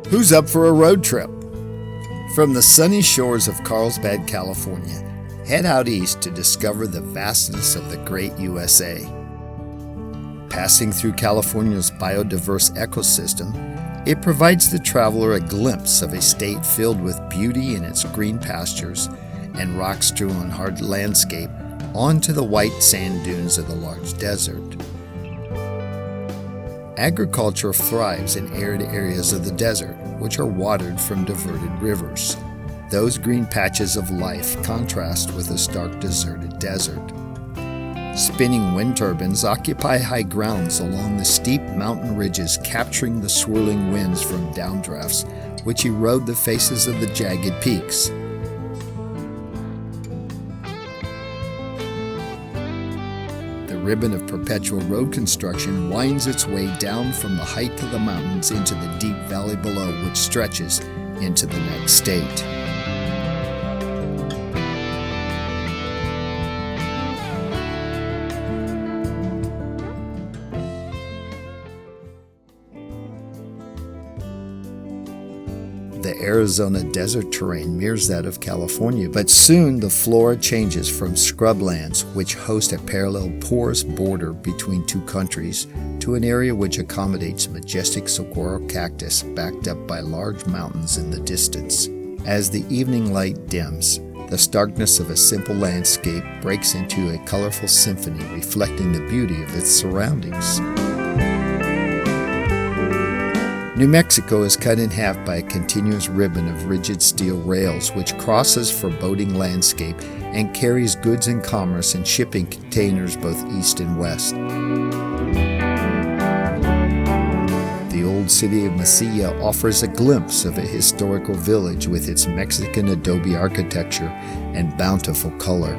Who's up for a road trip? From the sunny shores of Carlsbad, California, head out east to discover the vastness of the great USA. Passing through California's biodiverse ecosystem, it provides the traveler a glimpse of a state filled with beauty in its green pastures and rock-strewn hard landscape onto the white sand dunes of the large desert. Agriculture thrives in arid areas of the desert, which are watered from diverted rivers. Those green patches of life contrast with the stark deserted desert. Spinning wind turbines occupy high grounds along the steep mountain ridges, capturing the swirling winds from downdrafts, which erode the faces of the jagged peaks. The ribbon of perpetual road construction winds its way down from the height of the mountains into the deep valley below, which stretches into the next state. The Arizona desert terrain mirrors that of California, but soon the flora changes from scrublands, which host a parallel porous border between two countries, to an area which accommodates majestic saguaro cactus backed up by large mountains in the distance. As the evening light dims, the starkness of a simple landscape breaks into a colorful symphony reflecting the beauty of its surroundings. New Mexico is cut in half by a continuous ribbon of rigid steel rails which crosses foreboding landscape and carries goods and commerce in shipping containers both east and west. The old city of Mesilla offers a glimpse of a historical village with its Mexican adobe architecture and bountiful color.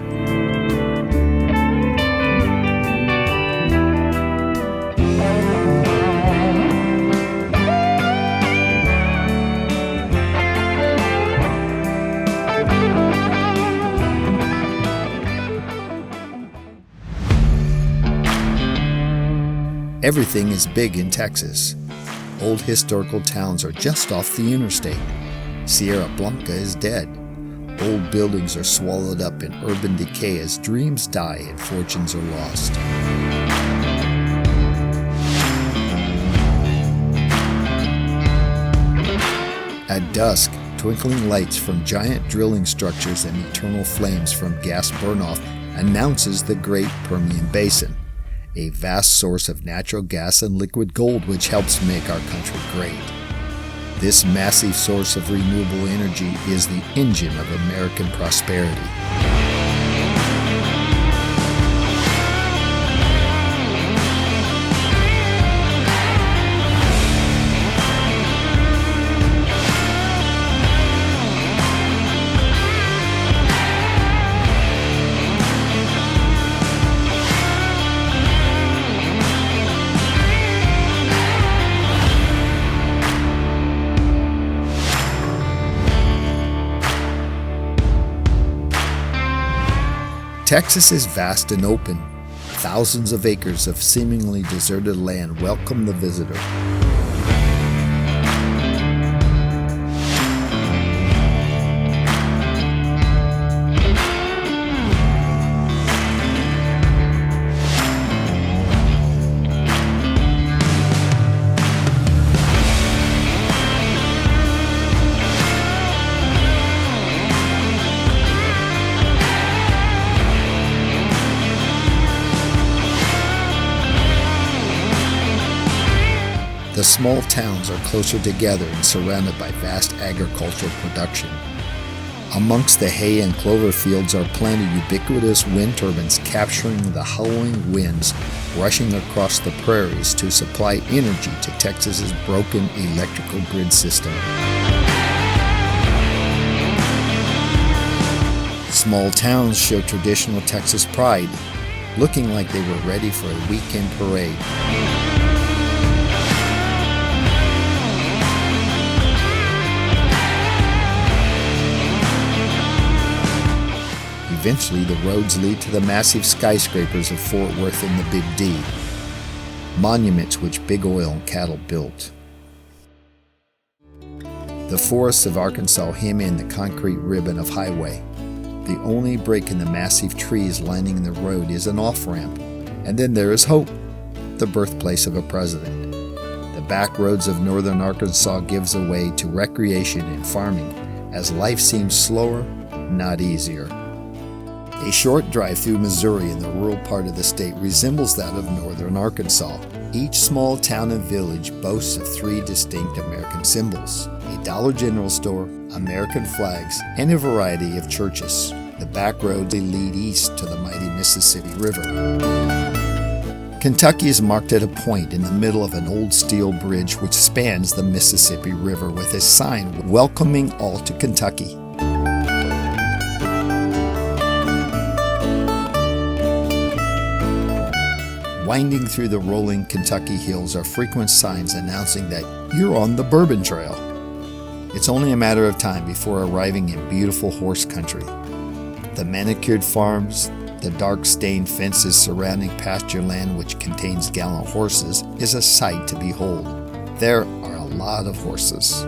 Everything is big in Texas. Old historical towns are just off the interstate. Sierra Blanca is dead. Old buildings are swallowed up in urban decay as dreams die and fortunes are lost. At dusk, twinkling lights from giant drilling structures and eternal flames from gas burnoff announces the Great Permian Basin, a vast source of natural gas and liquid gold which helps make our country great. This massive source of renewable energy is the engine of American prosperity. Texas is vast and open. Thousands of acres of seemingly deserted land welcome the visitor. The small towns are closer together and surrounded by vast agricultural production. Amongst the hay and clover fields are planted ubiquitous wind turbines capturing the howling winds rushing across the prairies to supply energy to Texas's broken electrical grid system. Small towns show traditional Texas pride, looking like they were ready for a weekend parade. Eventually, the roads lead to the massive skyscrapers of Fort Worth and the Big D, monuments which big oil and cattle built. The forests of Arkansas hem in the concrete ribbon of highway. The only break in the massive trees lining the road is an off-ramp. And then there is Hope, the birthplace of a president. The back roads of northern Arkansas gives way to recreation and farming as life seems slower, not easier. A short drive through Missouri in the rural part of the state resembles that of northern Arkansas. Each small town and village boasts of 3 distinct American symbols: a Dollar General store, American flags, and a variety of churches. The back roads lead east to the mighty Mississippi River. Kentucky is marked at a point in the middle of an old steel bridge which spans the Mississippi River with a sign welcoming all to Kentucky. Winding through the rolling Kentucky hills are frequent signs announcing that you're on the Bourbon Trail. It's only a matter of time before arriving in beautiful horse country. The manicured farms, the dark-stained fences surrounding pasture land which contains gallant horses is a sight to behold. There are a lot of horses.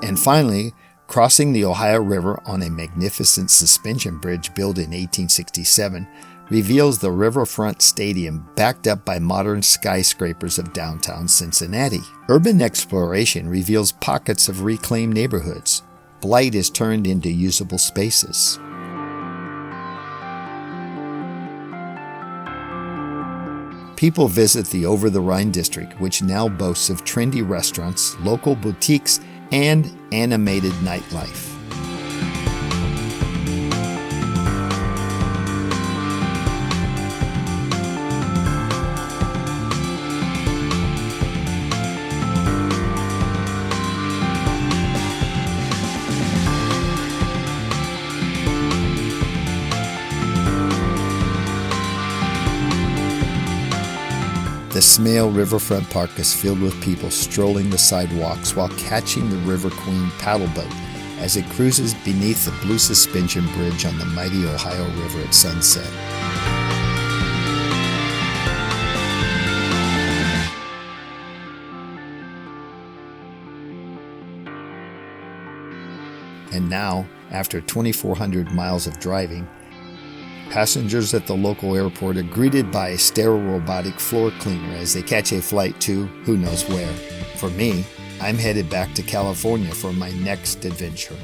And finally, crossing the Ohio River on a magnificent suspension bridge built in 1867 reveals the Riverfront Stadium backed up by modern skyscrapers of downtown Cincinnati. Urban exploration reveals pockets of reclaimed neighborhoods. Blight is turned into usable spaces. People visit the Over-the-Rhine district, which now boasts of trendy restaurants, local boutiques, and animated nightlife. The Smale Riverfront Park is filled with people strolling the sidewalks while catching the River Queen paddle boat as it cruises beneath the blue suspension bridge on the mighty Ohio River at sunset. And now, after 2,400 miles of driving, passengers at the local airport are greeted by a sterile robotic floor cleaner as they catch a flight to who knows where. For me, I'm headed back to California for my next adventure.